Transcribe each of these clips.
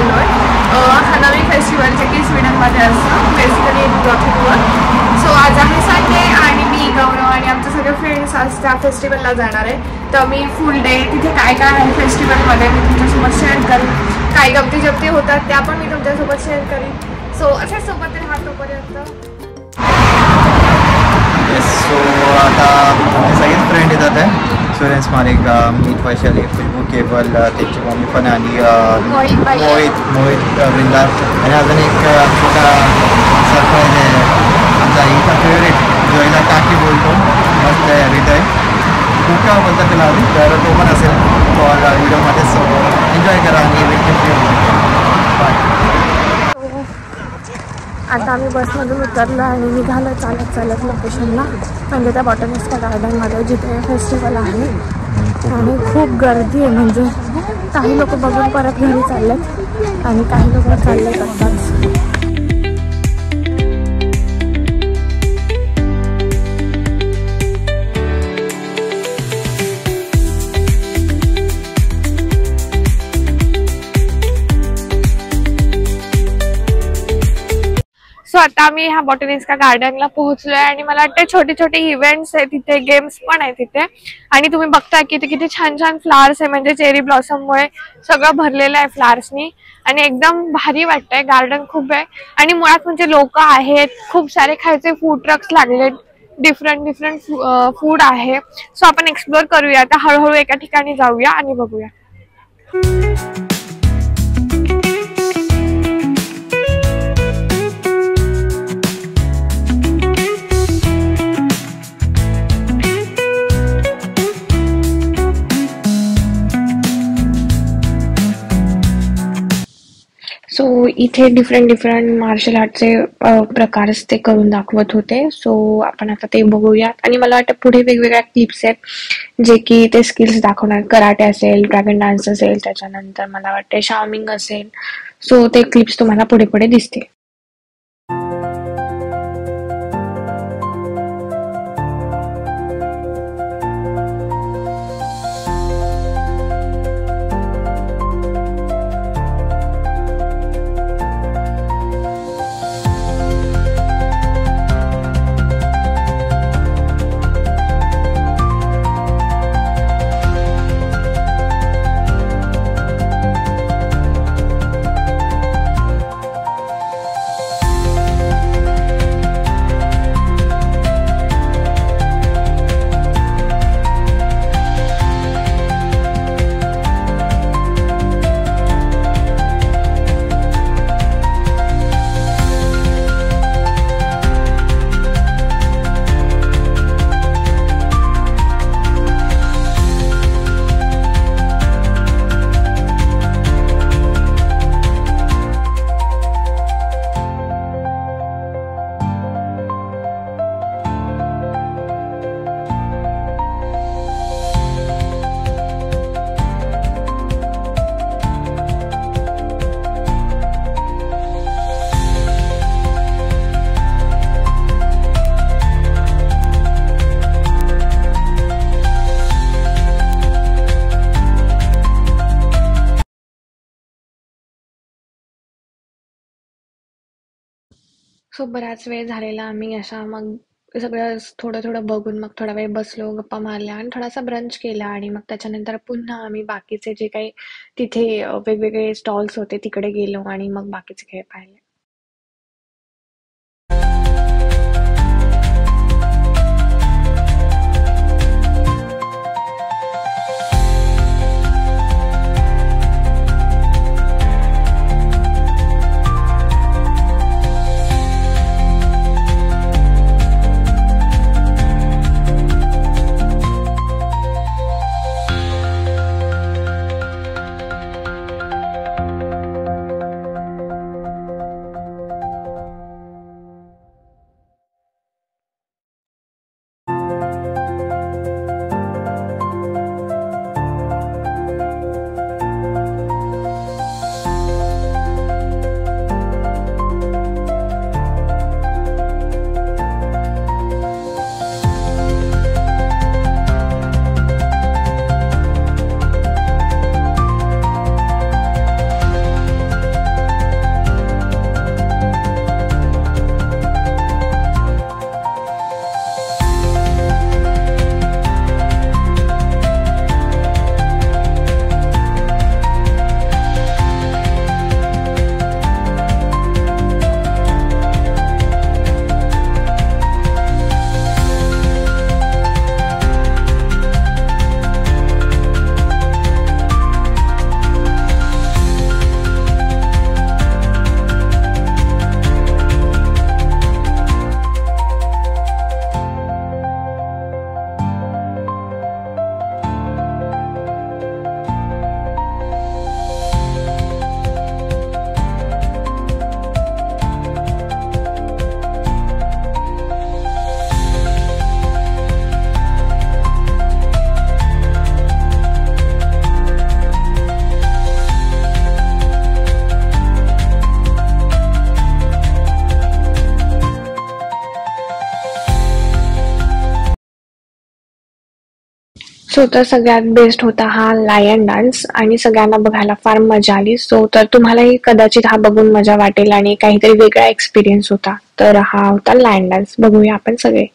चाललोय. हनवी फेस्टिवल जे की स्वीडनमध्ये असतं, बेसिकली गॉथिकवर. सो आज आहे संडे आणि मी गौरव आणि आमचे सगळे फ्रेंड्स आज त्या फेस्टिवलला जाणार आहे. तर मी फुल डे तिथे काय काय आहे फेस्टिवलमध्ये मी तुमच्यासोबत शेअर करीन. काय गमती जप्ती होतात त्या पण मी तुमच्यासोबत शेअर करीन. सो असेच सोबत राहा तोपर्यंत. सो आता आमचे सगळेच फ्रेंड येतात आहे. सुरेश मालिक, मीत वैशाली, खुशबू केवल, त्यांची मम्मी पण आणि मोहित वृंदा आणि अजून एक छोटा सरप्राईज आहे. आमचा इथं फेवरेट जो हिला काकी बोलतो, मस्त आहे हृदय. खूप काय बोलतात त्याला आधी, तर तो पण असेल व्हिडिओमध्ये. सो एन्जॉय करा आणि बाय. आता आम्ही बसमधून उतरलो आणि निघालो चालत लोकेशनला, म्हणजे त्या बॉटनिस्का गार्डनमध्ये जिथे फेस्टिवल आहे. आणि खूप गर्दी आहे, म्हणजे काही लोक बघून परत घरी चाललेत आणि काही लोक चाललेत आत्ताच. सो आता आम्ही ह्या बॉटनिस्का गार्डनला पोहोचलोय आणि मला वाटतं छोटे छोटे इव्हेंट्स आहे तिथे, गेम्स पण आहे तिथे. आणि तुम्ही बघताय की किती छान छान फ्लावर्स आहे, म्हणजे चेरी ब्लॉसममुळे सगळं भरलेलं आहे फ्लावर्सनी आणि एकदम भारी वाटतंय. गार्डन खूप आहे आणि मुळात म्हणजे लोक आहेत, खूप सारे खायचे फूड ट्रक्स लागलेत, डिफरंट फूड आहे. सो आपण एक्सप्लोर करूया आता, हळूहळू एका ठिकाणी जाऊया आणि बघूया. सो इथे डिफरंट मार्शल आर्टचे प्रकार ते करून दाखवत होते. सो आपण आता ते बघूयात आणि मला वाटतं पुढे वेगवेगळ्या क्लिप्स आहेत जे की ते स्किल्स दाखवणार. कराटे असेल, ड्रॅगन डान्स असेल, त्याच्यानंतर मला वाटतं शाओमिंग असेल. सो ते क्लिप्स तुम्हाला पुढे दिसतील. सो बराच वेळ झालेला, आम्ही अशा मग सगळं थोडं बघून मग थोडा वेळ बसलो, गप्पा मारल्या आणि थोडासा ब्रंच केला आणि मग त्याच्यानंतर पुन्हा आम्ही बाकीचे जे काही तिथे वेगवेगळे स्टॉल्स होते तिकडे गेलो आणि मग बाकीचे खेळ पाहिले. सो तर सगळ्यात बेस्ट होता हा लायन डान्स आणि सगळ्यांना बघायला फार मजा आली. सो तर तुम्हालाही कदाचित हा बघून मजा वाटेल आणि काहीतरी वेगळा एक्सपिरियन्स होता. तर हा होता लायन डान्स. बघूया आपण सगळे.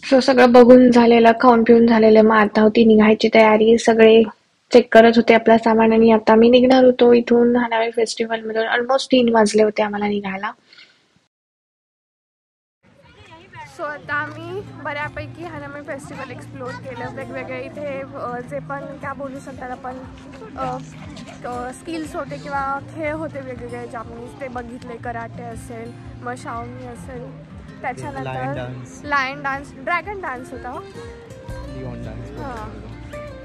सो सगळं बघून झालेलं, खाऊन पिऊन झालेलं. मग आता होती निघायची तयारी. सगळे चेक करत होते आपला सामान आणि आता मी निघणार होतो इथून हानामी फेस्टिवल मधून. ऑलमोस्ट 3 वाजले होते आम्हाला निघायला. सो आता आम्ही बऱ्यापैकी हानामी फेस्टिवल एक्सप्लोर केलं. वेगवेगळे इथे जे पण काय बोलू शकतात आपण स्किल्स होते किंवा खेळ होते वेगवेगळे जापनीज ते बघितले. कराटे असेल, मग शाओमी असेल, त्याच्यानंतर लायन डान्स, ड्रॅगन डान्स होता.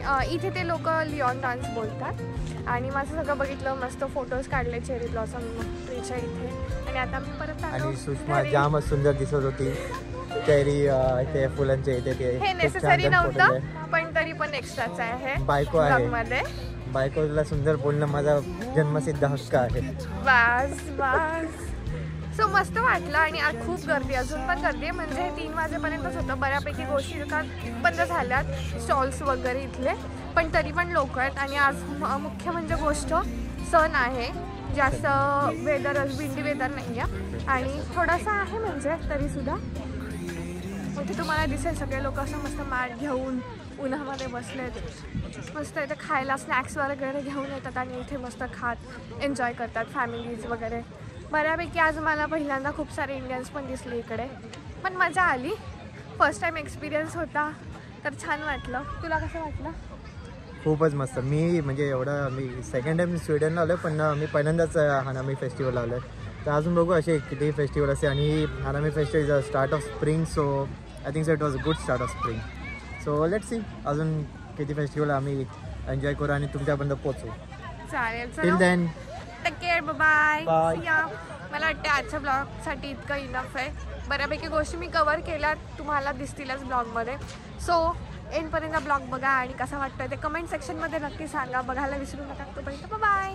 हां, इथे ते लोक लिओन डान्स बोलतात. आणि माझं सगळं बघितलं, मस्त फोटोज काढले चेरी ब्लॉसम ट्रीच्या इथे. आणि आता मी परत आणि सुषमा जामच सुंदर दिसत होती. चेरी ते फुलांचे इथे ते हे नेसेसरी नव्हतं पण तरी पण एक्स्ट्राच आहे. बायको आहे, बायकोला सुंदर बोलणं माझा जन्मसिद्ध हक्क आहे. बस बस. सो मस्त वाटलं. आणि आज खूप गर्दी, अजून पण गर्दी आहे. म्हणजे 3 वाजेपर्यंतच होतं. बऱ्यापैकी गोष्टी का बंद झाल्यात, स्टॉल्स वगैरे इथले, पण तरी पण लोक आहेत. आणि आज मुख्य म्हणजे गोष्ट सण आहे. जास्त विंडी वेदर नाही आहे आणि थोडासा आहे म्हणजे तरीसुद्धा. इथे तुम्हाला दिसेल सगळे लोक असं मस्त मॅट घेऊन उन्हामध्ये बसलेत. मस्त इथे खायला स्नॅक्स वगैरे घेऊन येतात आणि इथे मस्त खात एन्जॉय करतात फॅमिलीज वगैरे. बऱ्यापैकी आज मला पहिल्यांदा खूप सारे इंडियन्स पण दिसले इकडे, पण मजा आली. फर्स्ट टाइम एक्सपिरियन्स होता तर छान वाटलं. तुला कसं वाटलं? खूपच मस्त. मी म्हणजे मी सेकंड टाइम स्वीडनला आलो, पण मी पहिल्यांदाच हानामी फेस्टिवल आलो आहे. तर अजून बघू असे किती फेस्टिवल असते. आणि Hanami festival is a start of spring, so I think so it was a good start of spring. So let's see अजून किती फेस्टिवल आम्ही एन्जॉय करू आणि तुमच्यापर्यंत पोहोचू. चालेल. Till then take care. Bye. Bye. मला वाटतं आजच्या ब्लॉगसाठी इतकं इनफ आहे. बऱ्यापैकी गोष्टी मी कव्हर केल्या, तुम्हाला दिसतीलच ब्लॉगमध्ये. सो एंडपर्यंत ब्लॉग बघा आणि कसा वाटतोय ते कमेंट सेक्शनमध्ये नक्की सांगा. बघायला विसरू नका. तोपर्यंत बाय.